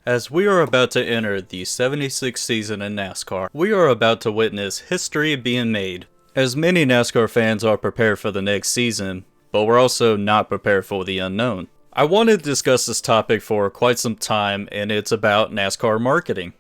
As we are about to enter the 76th season in NASCAR, we are about to witness history being made. As many NASCAR fans are prepared for the next season, but we're also not prepared for the unknown. I wanted to discuss this topic for quite some time, and it's about NASCAR marketing.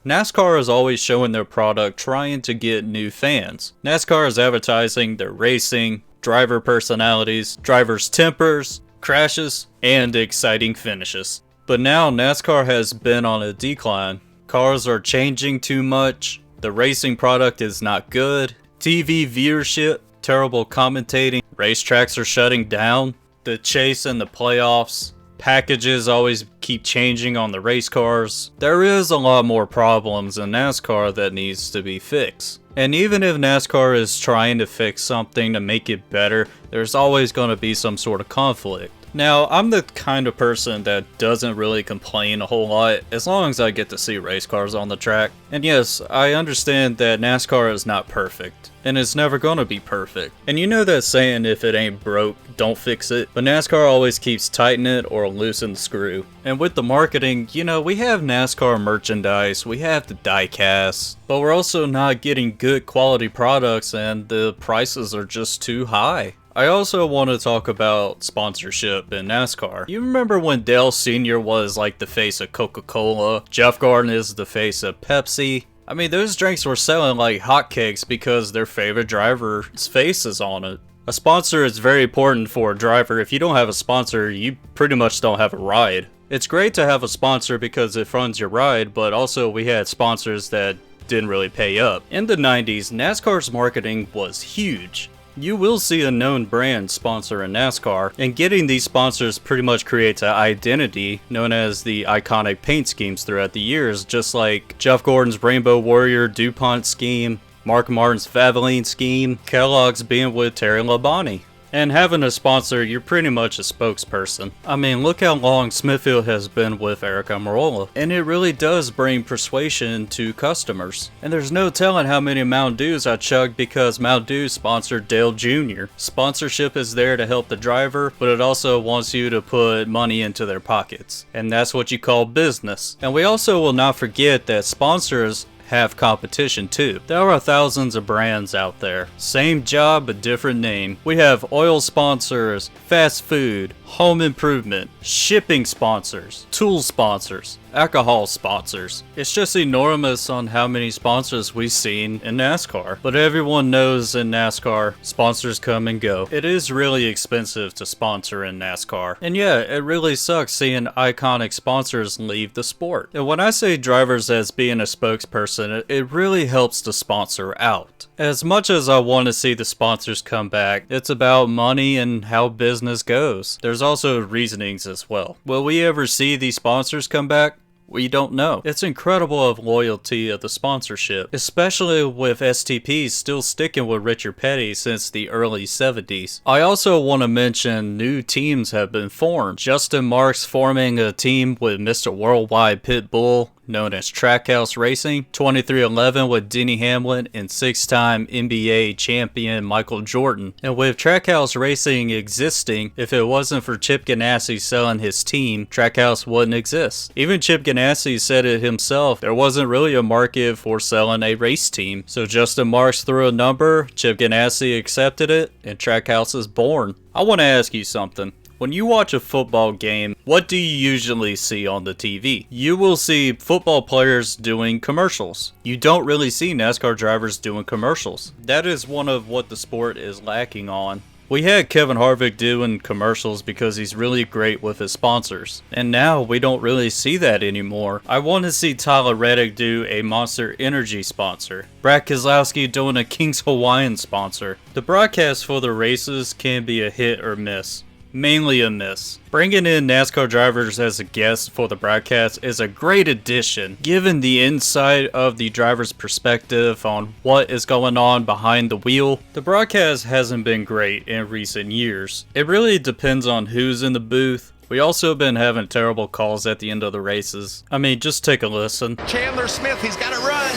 NASCAR is always showing their product trying to get new fans. NASCAR is advertising their racing, driver personalities, drivers' tempers, crashes, and exciting finishes. But now NASCAR has been on a decline. Cars are changing too much, the racing product is not good, TV viewership, terrible commentating, racetracks are shutting down, the chase and the playoffs, packages always keep changing on the race cars. There is a lot more problems in NASCAR that needs to be fixed. And even if NASCAR is trying to fix something to make it better, there's always going to be some sort of conflict. Now, I'm the kind of person that doesn't really complain a whole lot as long as I get to see race cars on the track. And yes, I understand that NASCAR is not perfect, and it's never gonna be perfect. And you know that saying, if it ain't broke, don't fix it? But NASCAR always keeps tightening it or loosen the screw. And with the marketing, you know, we have NASCAR merchandise, we have the diecast, but we're also not getting good quality products and the prices are just too high. I also want to talk about sponsorship in NASCAR. You remember when Dale Sr. was like the face of Coca-Cola? Jeff Gordon is the face of Pepsi. I mean, those drinks were selling like hotcakes because their favorite driver's face is on it. A sponsor is very important for a driver. If you don't have a sponsor, you pretty much don't have a ride. It's great to have a sponsor because it funds your ride, but also we had sponsors that didn't really pay up. In the 90s, NASCAR's marketing was huge. You will see a known brand sponsor in NASCAR, and getting these sponsors pretty much creates an identity known as the iconic paint schemes throughout the years, just like Jeff Gordon's Rainbow Warrior DuPont scheme, Mark Martin's Valvoline scheme, Kellogg's being with Terry Labonte. And having a sponsor, you're pretty much a spokesperson. I mean, look how long Smithfield has been with Eric Almirola. And it really does bring persuasion to customers. And there's no telling how many Mountain Dews I chugged because Mountain Dew sponsored Dale Jr. Sponsorship is there to help the driver, but it also wants you to put money into their pockets. And that's what you call business. And we also will not forget that sponsors have competition too. There are thousands of brands out there. Same job but different name. We have oil sponsors, fast food, home improvement, shipping sponsors, tool sponsors, alcohol sponsors. It's just enormous on how many sponsors we've seen in NASCAR. But everyone knows in NASCAR, sponsors come and go. It is really expensive to sponsor in NASCAR. And yeah, it really sucks seeing iconic sponsors leave the sport. And when I say drivers as being a spokesperson, it really helps the sponsor out. As much as I want to see the sponsors come back, it's about money and how business goes. There's also reasonings as well. Will we ever see these sponsors come back? We don't know. It's incredible of loyalty of the sponsorship, especially with STPs still sticking with Richard Petty since the early 70s. I also want to mention new teams have been formed. Justin Marks forming a team with Mr. Worldwide Pitbull, known as Trackhouse Racing, 2311 with Denny Hamlin, and 6-time NBA champion Michael Jordan. And with Trackhouse Racing existing, if it wasn't for Chip Ganassi selling his team, Trackhouse wouldn't exist. Even Chip Ganassi said it himself, there wasn't really a market for selling a race team. So Justin Marks threw a number, Chip Ganassi accepted it, and Trackhouse is born. I want to ask you something. When you watch a football game, what do you usually see on the TV? You will see football players doing commercials. You don't really see NASCAR drivers doing commercials. That is one of what the sport is lacking on. We had Kevin Harvick doing commercials because he's really great with his sponsors. And now we don't really see that anymore. I want to see Tyler Reddick do a Monster Energy sponsor. Brad Keselowski doing a King's Hawaiian sponsor. The broadcast for the races can be a hit or miss. Mainly a miss. Bringing in NASCAR drivers as a guest for the broadcast is a great addition, given the insight of the driver's perspective on what is going on behind the wheel. The broadcast hasn't been great in recent years. It really depends on who's in the booth. We also been having terrible calls at the end of the races. I mean, just take a listen. Chandler Smith, he's got to run.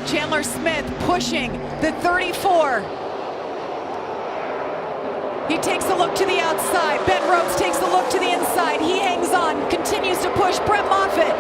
Chandler Smith pushing the 34. He takes a look to the outside. Ben Rhodes takes a look to the inside. He hangs on, continues to push. Brett Moffitt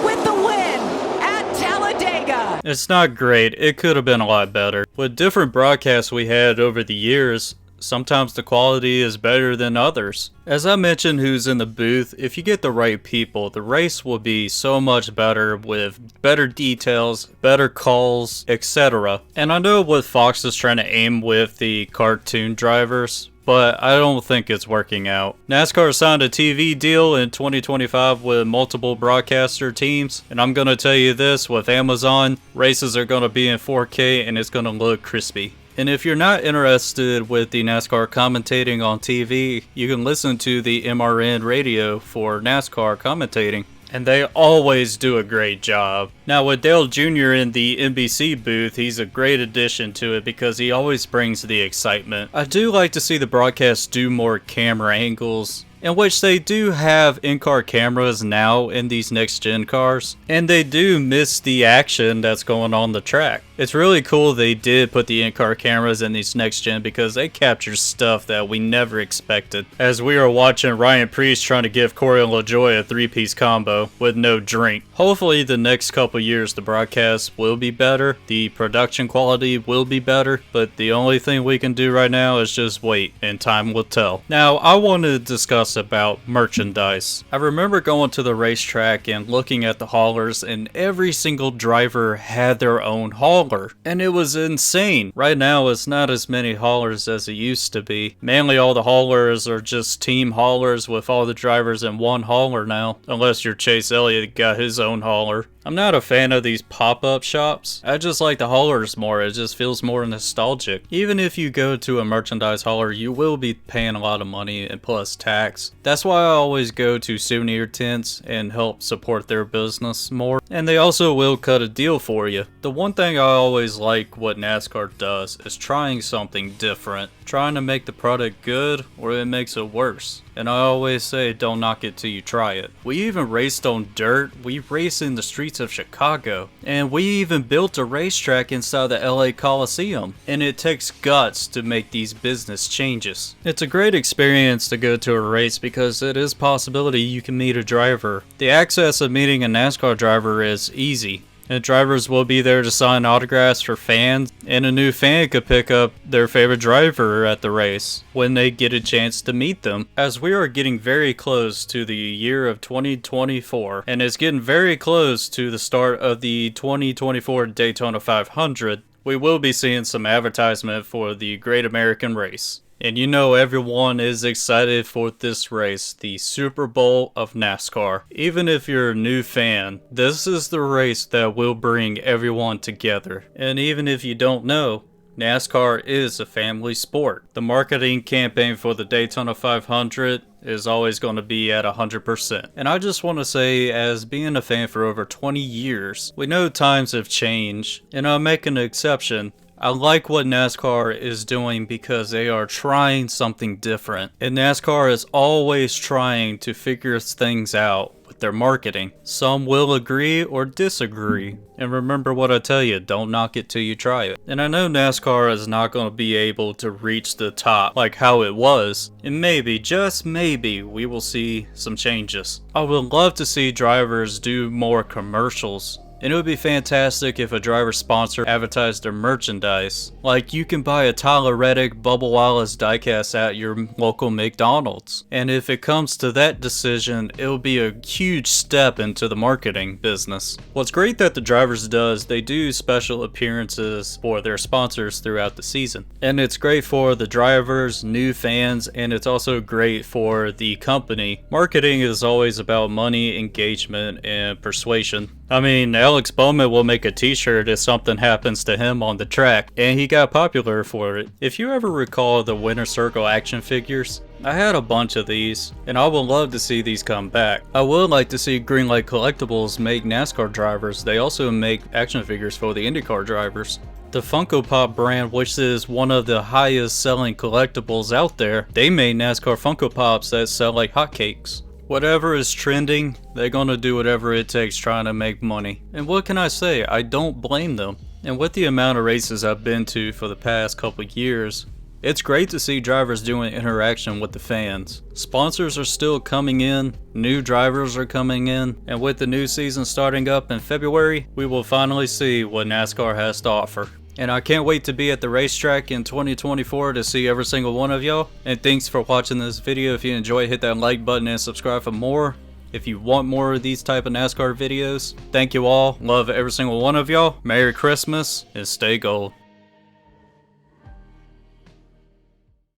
with the win at Talladega. It's not great. It could have been a lot better. With different broadcasts we had over the years, sometimes the quality is better than others. As I mentioned who's in the booth, if you get the right people, the race will be so much better with better details, better calls, etc. And I know what Fox is trying to aim with the cartoon drivers, but I don't think it's working out. NASCAR signed a TV deal in 2025 with multiple broadcaster teams, and I'm gonna tell you this, with Amazon, races are gonna be in 4K and it's gonna look crispy. And if you're not interested with the NASCAR commentating on TV, you can listen to the MRN radio for NASCAR commentating. And they always do a great job. Now with Dale Jr. in the NBC booth, he's a great addition to it because he always brings the excitement. I do like to see the broadcast do more camera angles, in which they do have in-car cameras now in these next-gen cars, and they do miss the action that's going on the track. It's really cool they did put the in-car cameras in these next-gen because they capture stuff that we never expected. As we are watching Ryan Preece trying to give Corey LaJoie a three-piece combo with no drink. Hopefully the next couple years the broadcast will be better, the production quality will be better, but the only thing we can do right now is just wait, and time will tell. Now I want to discuss about merchandise. I remember going to the racetrack and looking at the haulers, and every single driver had their own hauler, and it was insane. Right now it's not as many haulers as it used to be. Mainly all the haulers are just team haulers with all the drivers in one hauler now, unless you're Chase Elliott got his own hauler. I'm not a fan of these pop-up shops. I just like the haulers more. It just feels more nostalgic. Even if you go to a merchandise hauler, you will be paying a lot of money and plus tax. That's why I always go to souvenir tents and help support their business more. And they also will cut a deal for you. The one thing I always like what NASCAR does is trying something different. Trying to make the product good, or it makes it worse. And I always say, don't knock it till you try it. We even raced on dirt. We raced in the streets of Chicago. And we even built a racetrack inside the LA Coliseum. And it takes guts to make these business changes. It's a great experience to go to a race because it is possibility you can meet a driver. The access of meeting a NASCAR driver is easy. And drivers will be there to sign autographs for fans, and a new fan could pick up their favorite driver at the race when they get a chance to meet them. As we are getting very close to the year of 2024, and it's getting very close to the start of the 2024 Daytona 500, we will be seeing some advertisement for the Great American Race. And you know everyone is excited for this race, the Super Bowl of NASCAR. Even if you're a new fan, this is the race that will bring everyone together. And even if you don't know, NASCAR is a family sport. The marketing campaign for the Daytona 500 is always going to be at 100%. And I just want to say, as being a fan for over 20 years, we know times have changed, and I'll make an exception. I like what NASCAR is doing because they are trying something different. And NASCAR is always trying to figure things out with their marketing. Some will agree or disagree. And remember what I tell you, don't knock it till you try it. And I know NASCAR is not going to be able to reach the top like how it was. And maybe, just maybe, we will see some changes. I would love to see drivers do more commercials. And it would be fantastic if a driver sponsor advertised their merchandise. Like you can buy a Tyler Reddick Bubba Wallace diecast at your local McDonald's. And if it comes to that decision, it will be a huge step into the marketing business. What's great that the drivers does, they do special appearances for their sponsors throughout the season. And it's great for the drivers, new fans, and it's also great for the company. Marketing is always about money, engagement, and persuasion. I mean, Alex Bowman will make a t-shirt if something happens to him on the track, and he got popular for it. If you ever recall the Winter Circle action figures, I had a bunch of these, and I would love to see these come back. I would like to see Greenlight Collectibles make NASCAR drivers. They also make action figures for the IndyCar drivers. The Funko Pop brand, which is one of the highest selling collectibles out there, they made NASCAR Funko Pops that sell like hotcakes. Whatever is trending, they're gonna do whatever it takes trying to make money. And what can I say? I don't blame them. And with the amount of races I've been to for the past couple years, It's great to see drivers doing interaction with the fans. Sponsors are still coming in, new drivers are coming in, and with the new season starting up in February, we will finally see what NASCAR has to offer. And I can't wait to be at the racetrack in 2024 to see every single one of y'all. And thanks for watching this video. If you enjoyed, hit that like button and subscribe for more. If you want more of these type of NASCAR videos, thank you all. Love every single one of y'all. Merry Christmas and stay gold.